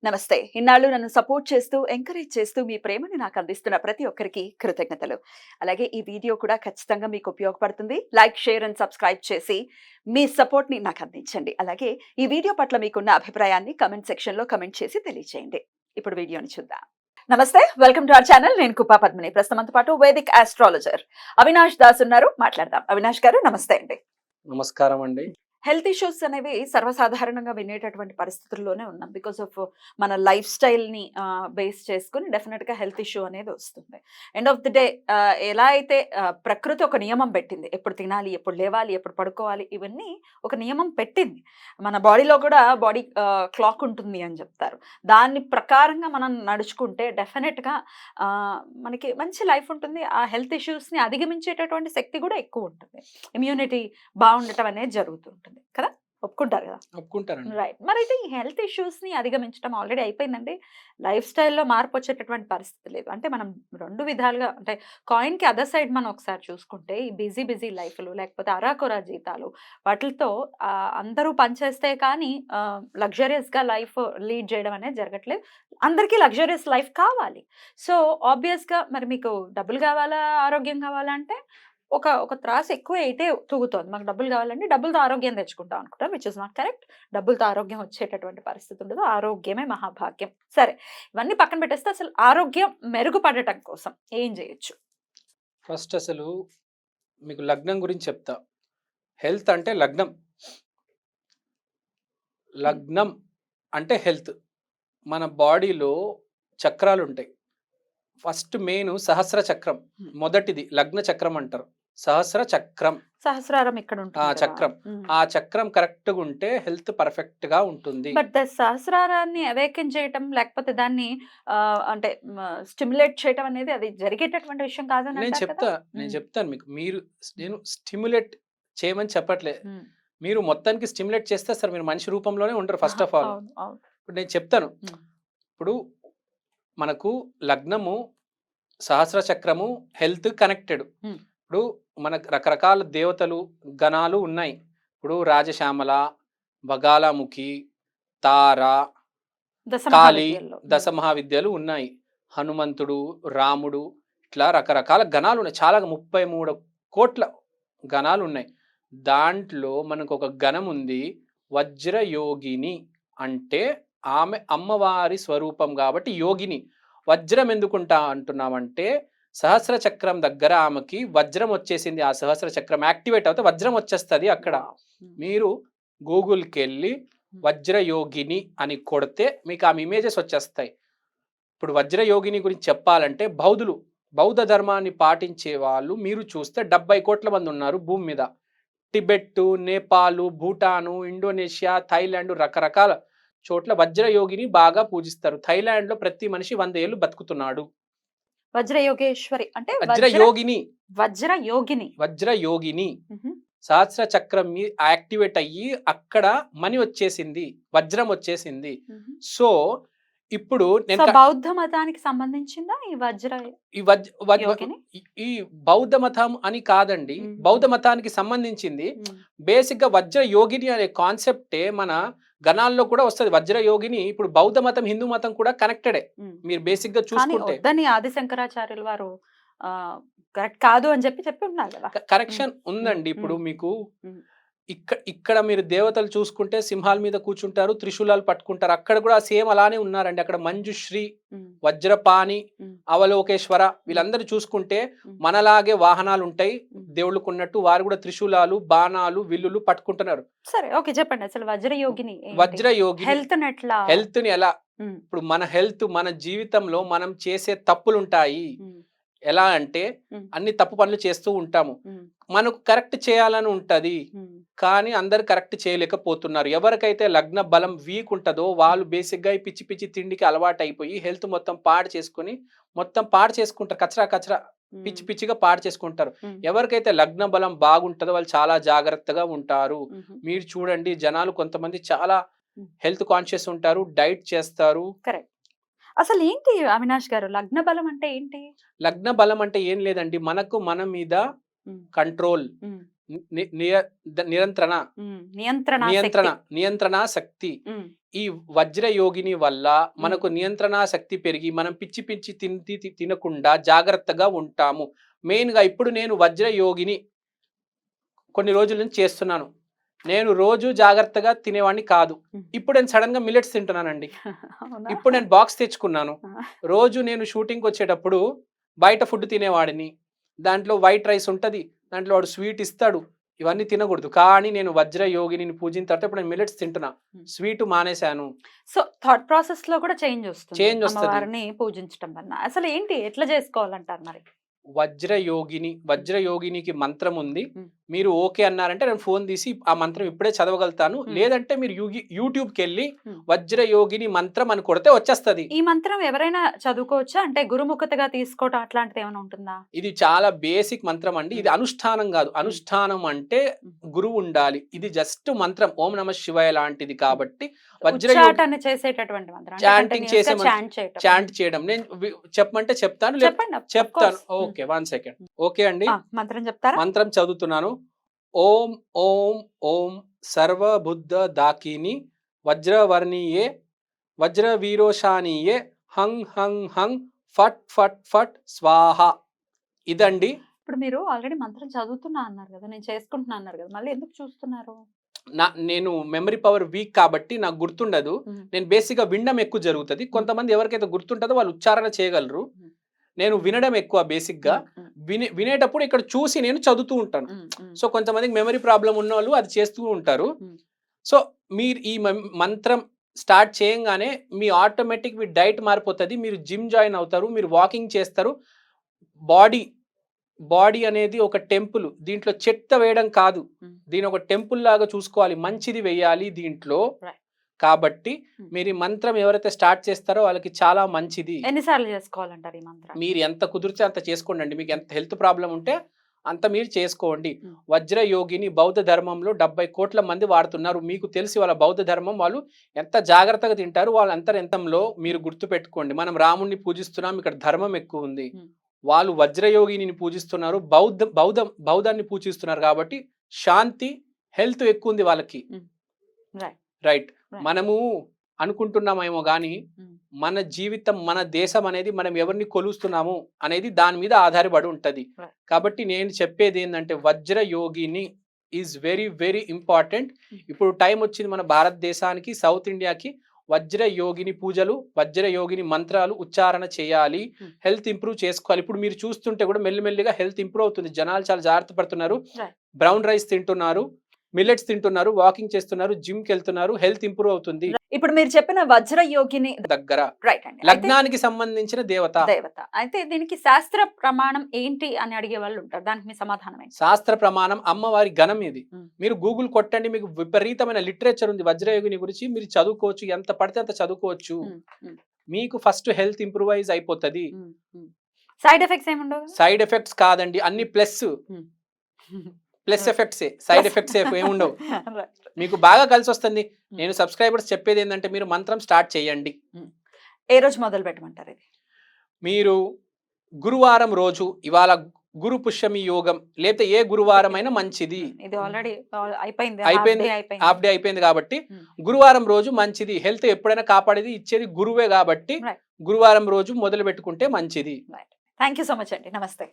నమస్తే. ఇన్నాళ్ళు నన్ను సపోర్ట్ చేస్తూ, ఎంకరేజ్ చేస్తూ మీ ప్రేమని నాకు అందిస్తున్న ప్రతి ఒక్కరికి కృతజ్ఞతలు. అలాగే ఈ వీడియో కూడా ఖచ్చితంగా మీకు ఉపయోగపడుతుంది. లైక్, షేర్ అండ్ సబ్స్క్రైబ్ చేసి మీ సపోర్ట్‌ని నాకు అందించండి. అలాగే ఈ వీడియో పట్ల మీకున్న అభిప్రాయాన్ని కామెంట్ సెక్షన్‌లో కామెంట్ చేసి తెలియజేయండి. ఇప్పుడు వీడియోని చూద్దాం. నమస్తే. Welcome to our channel. నేను కుప్పా పద్మిని. ప్రస్తుతం మనతో పాటు వేదిక్ ఆస్ట్రాలజర్ అవినాష్ దాస్ ఉన్నారు. మాట్లాడదాం. అవినాష్ గారు నమస్తే అండి. నమస్కారం అండి. హెల్త్ ఇష్యూస్ అనేవి సర్వసాధారణంగా వినేటటువంటి పరిస్థితుల్లోనే ఉన్నాం. బికాస్ ఆఫ్ మన లైఫ్ స్టైల్‌ని బేస్ చేసుకొని డెఫినిట్‌గా హెల్త్ ఇష్యూ అనేది వస్తుంది. ఎండ్ ఆఫ్ ది డే ఎలా అయితే ప్రకృతి ఒక నియమం పెట్టింది. ఎప్పుడు తినాలి, ఎప్పుడు లేవాలి, ఎప్పుడు పడుకోవాలి, ఇవన్నీ ఒక నియమం పెట్టింది. మన బాడీలో కూడా బాడీ క్లాక్ ఉంటుంది అని చెప్తారు. దాని ప్రకారంగా మనం నడుచుకుంటే డెఫినెట్‌గా మనకి మంచి లైఫ్ ఉంటుంది. ఆ హెల్త్ ఇష్యూస్‌ని అధిగమించేటటువంటి శక్తి కూడా ఎక్కువ ఉంటుంది. ఇమ్యూనిటీ బాగుండటం అనేది జరుగుతుంటుంది కదా, ఒప్పుకుంటారు కదా? ఒప్పుకుంటానండి. రైట్. మరైతే ఈ హెల్త్ ఇష్యూస్‌ని అధిగమించడం ఆల్రెడీ అయిపోయిందండి. లైఫ్ స్టైల్‌లో మార్పు వచ్చేటటువంటి పరిస్థితి లేదు. అంటే మనం 2 విధాలుగా అంటే కాయిన్‌కి అదర్ సైడ్ మనం ఒకసారి చూసుకుంటే ఈ బిజీ లైఫ్‌లు లేకపోతే అరాకొరా జీతాలు వాటిలతో అందరూ పనిచేస్తే కానీ లగ్జరియస్‌గా లైఫ్ లీడ్ చేయడం అనేది జరగట్లేదు. అందరికీ లగ్జరియస్ లైఫ్ కావాలి. సో, ఆబ్వియస్‌గా మరి మీకు డబ్బులు కావాలా, ఆరోగ్యం కావాలా అంటే ఒక త్రాసు ఎక్కువ అయితే తూగుతోంది. మాకు డబ్బులు కావాలంటే డబ్బులతో ఆరోగ్యం తెచ్చుకుంటాం అనుకుంటాం. Which is not correct. డబ్బులతో ఆరోగ్యం వచ్చేటటువంటి పరిస్థితి ఉండదు. ఆరోగ్యమే మహాభాగ్యం. సరే, ఇవన్నీ పక్కన పెట్టేస్తే అసలు ఆరోగ్యం మెరుగుపడటం కోసం ఏం చేయొచ్చు? ఫస్ట్ అసలు మీకు లగ్నం గురించి చెప్తా. హెల్త్ అంటే లగ్నం. లగ్నం అంటే హెల్త్. మన బాడీలో చక్రాలుంటాయి. ఫస్ట్ మెయిన్ సహస్ర చక్రం. మొదటిది లగ్న చక్రం అంటారు. సహస్ర చక్రం. సహస్రారం ఇక్కడ ఉంటుంది కదా. చక్రం. ఆ చక్రం కరెక్ట్‌గా ఉంటే హెల్త్ పర్ఫెక్ట్‌గా ఉంటుంది. బట్ ద సహస్రారాన్ని అవేకెన్ చేయటం లేకపోతే దాన్ని అంటే స్టిమ్యులేట్ చేయటం అనేది అది జరిగేటటువంటి విషయం కాదని నేను అంటారు కదా. నేను చెప్తాను మీకు. నేను స్టిమ్యులేట్ చేయమని చెప్పట్లే. ఉమ్. మీరు మొత్తానికి స్టిమ్యులేట్ చేస్తే అసలు మీరు మనిషి రూపంలోనే ఉండరు ఫస్ట్ ఆఫ్ ఆల్. అవును, అవును. ఇప్పుడు నేను చెప్తాను. ఇప్పుడు మనకు లగ్నము, సహస్ర చక్రము, హెల్త్ కనెక్టెడ్. ఇప్పుడు మనకు రకరకాల దేవతలు, గణాలు ఉన్నాయి. ఇప్పుడు రాజశ్యామల, బగాలాముఖి, తార, కాళీ, దశ మహావిద్యలు ఉన్నాయి. హనుమంతుడు, రాముడు, ఇట్లా రకరకాల గణాలు ఉన్నాయి. చాలా 33 కోట్ల గణాలు ఉన్నాయి. దాంట్లో మనకు ఒక గణం ఉంది, వజ్రయోగిని. అంటే ఆమె అమ్మవారి స్వరూపం కాబట్టి యోగిని. వజ్రం ఎందుకుంటా అంటున్నామంటే సహస్ర చక్రం దగ్గర ఆమెకి వజ్రం వచ్చేసింది. ఆ సహస్ర చక్రం యాక్టివేట్ అవుతే వజ్రం వచ్చేస్తుంది. అక్కడ మీరు గూగుల్కి వెళ్ళి వజ్రయోగిని అని కొడితే మీకు ఆమె ఇమేజెస్ వచ్చేస్తాయి. ఇప్పుడు వజ్రయోగిని గురించి చెప్పాలంటే బౌద్ధ ధర్మాన్ని పాటించే వాళ్ళు మీరు చూస్తే 70 కోట్ల మంది ఉన్నారు భూమి మీద. Tibet, Nepal, Bhutan, Indonesia, Thailand రకరకాల చోట్ల వజ్రయోగిని బాగా పూజిస్తారు. థాయిలాండ్ లో ప్రతి మనిషి 100 ఏళ్ళు బతుకుతున్నాడు. వజ్రయోగేశ్వరి అంటే వజ్రయోగిని సహస్ర చక్రం యాక్టివేట్ అయ్యి అక్కడ మనీ వచ్చేసింది, వజ్రం వచ్చేసింది. సో ఇప్పుడు బౌద్ధ మతానికి సంబంధించిందా ఈ ఈ బౌద్ధ మతం అని కాదండి, బౌద్ధ మతానికి సంబంధించింది. బేసిక్ గా వజ్ర యోగిని అనే కాన్సెప్టే మన గణాల్లో కూడా వస్తుంది. వజ్ర యోగిని ఇప్పుడు బౌద్ధ మతం, హిందూ మతం కూడా కనెక్టెడే. మీరు బేసిక్ గా చూసుకుంటే ఆది శంకరాచార్యుల వారు కరెక్ట్ కాదు అని చెప్పి ఉన్నారు కదా. కరెక్షన్ ఉందండి. ఇప్పుడు మీకు ఇక్కడ మీరు దేవతలు చూసుకుంటే సింహాల మీద కూర్చుంటారు, త్రిశూలాలు పట్టుకుంటారు. అక్కడ కూడా సేమ్ అలానే ఉన్నారండి. అక్కడ మంజుశ్రీ, వజ్రపాణి, అవలోకేశ్వర వీళ్ళందరూ చూసుకుంటే మనలాగే వాహనాలు ఉంటాయి దేవుళ్ళకు ఉన్నట్టు. వారు కూడా త్రిశూలాలు, బాణాలు, విల్లులు పట్టుకుంటున్నారు. సరే, ఓకే, చెప్పండి అసలు వజ్రయోగిని హెల్త్ ని ఎలా. ఇప్పుడు మన హెల్త్, మన జీవితంలో మనం చేసే తప్పులు ఉంటాయి. ఎలా అంటే అన్ని తప్పు పనులు చేస్తూ ఉంటాము. మనకు కరెక్ట్ చేయాలని ఉంటది, కానీ అందరు కరెక్ట్ చేయలేకపోతున్నారు. ఎవరికైతే లగ్న బలం వీక్ ఉంటుందో వాళ్ళు బేసిక్ గా పిచ్చి తిండికి అలవాటు అయిపోయి హెల్త్ మొత్తం పాడు చేసుకుంటారు. కచరా పిచ్చిగా పాడు చేసుకుంటారు. ఎవరికైతే లగ్న బలం బాగుంటుందో వాళ్ళు చాలా జాగ్రత్తగా ఉంటారు. మీరు చూడండి, జనాలు కొంతమంది చాలా హెల్త్ కాన్షియస్ ఉంటారు, డైట్ చేస్తారు. కరెక్ట్. అసలు ఏంటి అవినాష్ గారు, లగ్న బలం అంటే ఏంటి? లగ్న బలం అంటే ఏం లేదండి, మన మీద కంట్రోల్, నియంత్రణ నియంత్రణ నియంత్రణ శక్తి. నియంత్రణ శక్తి. ఉమ్, ఈ వజ్ర యోగిని వల్ల మనకు నియంత్రణ శక్తి పెరిగి మనం పిచ్చి పిచ్చి తినకుండా జాగ్రత్తగా ఉంటాము. మెయిన్ గా ఇప్పుడు నేను వజ్ర యోగిని కొన్ని రోజుల నుంచి చేస్తున్నాను. నేను రోజు జాగ్రత్తగా తినేవాడిని కాదు. ఇప్పుడు నేను సడన్ గా మిల్లెట్స్ తింటున్నానండి. అవునా? ఇప్పుడు నేను బాక్స్ తెచ్చుకున్నాను. ఆ, రోజు నేను షూటింగ్కి వచ్చేటప్పుడు బయట ఫుడ్ తినేవాడిని. దాంట్లో వైట్ రైస్ ఉంటది, దాంట్లో వాడు స్వీట్ ఇస్తాడు, ఇవన్నీ తినకూడదు. కానీ నేను వజ్ర యోగిని పూజించిన తర్వాత ఇప్పుడు నేను మిల్లెట్స్ తింటున్నా, స్వీట్ మానేశాను. సో థాట్ ప్రాసెస్ లో కూడా చేంజ్ వస్తుంది Change వస్తది. అమ్మవారిని పూజించడం వల్ల. అసలు ఏంటి, ఎట్లా చేసుకోవాలంటారు మరి? వజ్ర యోగినికి మంత్రం ఉంది. మ్. మీరు ఓకే అన్నారంటే నేను ఫోన్ తీసి ఆ మంత్రం ఇప్పుడే చదవగలుగుతాను. లేదంటే మీరు యూట్యూబ్కి వెళ్ళి వజ్ర యోగిని మంత్రం అని కొడితే వచ్చేస్తది. ఈ మంత్రం ఎవరైనా చదువుకోవచ్చా? అంటే గురుముఖతగా తీసుకోవటం అట్లాంటిది ఏమైనా ఉంటుందా? ఇది చాలా బేసిక్ మంత్రం అండి. ఇది అనుష్ఠానం కాదు. అనుష్ఠానం అంటే గురువు ఉండాలి. ఇది జస్ట్ మంత్రం ఓం నమ శివాయ లాంటిది కాబట్టి వజ్ర ఉచ్చాటన చేసేటటువంటి మంత్రం, అంటే చాంటింగ్ continuous చేసే గా chant చేయటం. చాంట్ చేయడం. నేను చెప్పమంటే చెప్తాను, చెప్పండి, of చెప్తాను. course. Okay, 1 second. ఓకే అండి, మంత్రం చెప్తారా? మంత్రం చదువుతున్నాను. ఓం ఓం ఓం సర్వబుద్ధ దాకిని వజ్రవర్ణీయే వజ్ర వీరోషానీయే హం హం హం ఫట్ ఫట్ ఫట్ స్వాహ. ఇదండి. ఇప్పుడు మీరు ఆల్రెడీ మంత్రం చదువుతున్నా అన్నారు కదా, నేను చేసుకుంటున్నా అన్నారు కదా, మళ్ళీ ఎందుకు చూస్తున్నారు? నేను మెమరీ పవర్ వీక్ కాబట్టి నాకు గుర్తుండదు. నేను బేసిక్ గా వినడం ఎక్కువ జరుగుతుంది. కొంతమంది ఎవరికైతే గుర్తుంటుందో వాళ్ళు ఉచ్చారణ చేయగలరు. నేను వినడం ఎక్కువ బేసిక్ గా. వినేటప్పుడు ఇక్కడ చూసి నేను చదువుతూ ఉంటాను. సో కొంతమందికి మెమరీ ప్రాబ్లం ఉన్న వాళ్ళు అది చేస్తూ ఉంటారు. సో మీరు ఈ మంత్రం స్టార్ట్ చేయంగానే మీ ఆటోమేటిక్ మీ డైట్ మారిపోతుంది. మీరు జిమ్ జాయిన్ అవుతారు, మీరు వాకింగ్ చేస్తారు. బాడీ అనేది ఒక టెంపుల్. దీంట్లో చెత్త వేయడం కాదు, దీని ఒక టెంపుల్ లాగా చూసుకోవాలి, మంచిది వేయాలి దీంట్లో. కాబట్టి మీరు ఈ మంత్రం ఎవరైతే స్టార్ట్ చేస్తారో వాళ్ళకి చాలా మంచిది. ఎన్నిసార్లు చేసుకోవాలంటారు ఈ మంత్రం? మీరు ఎంత కుదిరితే అంత చేసుకోండి. మీకు ఎంత హెల్త్ ప్రాబ్లం ఉంటే అంత మీరు చేసుకోండి. వజ్ర యోగిని బౌద్ధ ధర్మంలో 70 కోట్ల మంది వాడుతున్నారు. మీకు తెలిసి వాళ్ళ బౌద్ధ ధర్మం వాళ్ళు ఎంత జాగ్రత్తగా తింటారు, వాళ్ళ అంతరెంతంలో మీరు గుర్తు పెట్టుకోండి. మనం రాముణ్ణి పూజిస్తున్నాం, ఇక్కడ ధర్మం ఎక్కువ ఉంది. వాళ్ళు వజ్రయోగిని పూజిస్తున్నారు, బౌద్ధాన్ని పూజిస్తున్నారు. కాబట్టి శాంతి, హెల్త్ ఎక్కువ ఉంది వాళ్ళకి. రైట్. మనము అనుకుంటున్నామేమో కానీ మన జీవితం, మన దేశం అనేది మనం ఎవరిని కొలుస్తున్నాము అనేది దాని మీద ఆధారపడి ఉంటది. కాబట్టి నేను చెప్పేది ఏంటంటే వజ్ర యోగిని ఈజ్ వెరీ వెరీ ఇంపార్టెంట్. ఇప్పుడు టైం వచ్చింది మన భారతదేశానికి, సౌత్ ఇండియాకి వజ్ర యోగిని పూజలు, వజ్ర యోగిని మంత్రాలు ఉచ్చారణ చేయాలి, హెల్త్ ఇంప్రూవ్ చేసుకోవాలి. ఇప్పుడు మీరు చూస్తుంటే కూడా మెల్లిమెల్లిగా హెల్త్ ఇంప్రూవ్ అవుతుంది. జనాలు చాలా జాగ్రత్త పడుతున్నారు, బ్రౌన్ రైస్ తింటున్నారు, మిల్లెట్స్ తింటున్నారు, వాకింగ్ చేస్తున్నారు, జిమ్ కి వెళ్తున్నారు, హెల్త్ ఇంప్రూవ్ అవుతుంది. ఇప్పుడు మీరు చెప్పిన వజ్ర యోగిని దగ్గర రైట్ అండి, లగ్నానికి సంబంధించిన దేవత. అయితే దీనికి శాస్త్ర ప్రమాణం ఏంటి అని అడిగే వాళ్ళు ఉంటారు, దానికి మీ సమాధానం ఏంటి? శాస్త్ర ప్రమాణం అమ్మవారి గణం ఇది. మీరు గూగుల్ కొట్టండి, మీకు విపరీతమైన లిటరేచర్ ఉంది వజ్రయోగిని గురించి. మీరు చదువుకోవచ్చు, ఎంత పడితే అంత చదువుకోవచ్చు. మీకు ఫస్ట్ హెల్త్ ఇంప్రూవైజ్ అయిపోతుంది. సైడ్ ఎఫెక్ట్స్ ఏముండవు? సైడ్ ఎఫెక్ట్స్ కాదండి, అన్ని ప్లస్ ఎఫెక్ట్స్, సైడ్ ఎఫెక్ట్స్ ఏముండవు. మీకు బాగా కలిసి వస్తుంది. నేను సబ్స్క్రైబర్స్ చెప్పేది ఏంటంటే మీరు మంత్రం స్టార్ట్ చేయండి. ఏ రోజు మొదలు పెట్టమంటారు ఇది? మీరు గురువారం రోజు, ఇవాళ గురు పుష్యమి యోగం, లేకపోతే ఏ గురువారం అయినా మంచిది. ఇది ఆల్రెడీ అయిపోయింది, హాఫ్ డే అయిపోయింది కాబట్టి గురువారం రోజు మంచిది. హెల్త్ ఎప్పుడైనా కాపాడేది ఇచ్చేది గురువే కాబట్టి గురువారం రోజు మొదలు పెట్టుకుంటే మంచిది. థ్యాంక్ యూ సో మచ్ అండి, నమస్తే.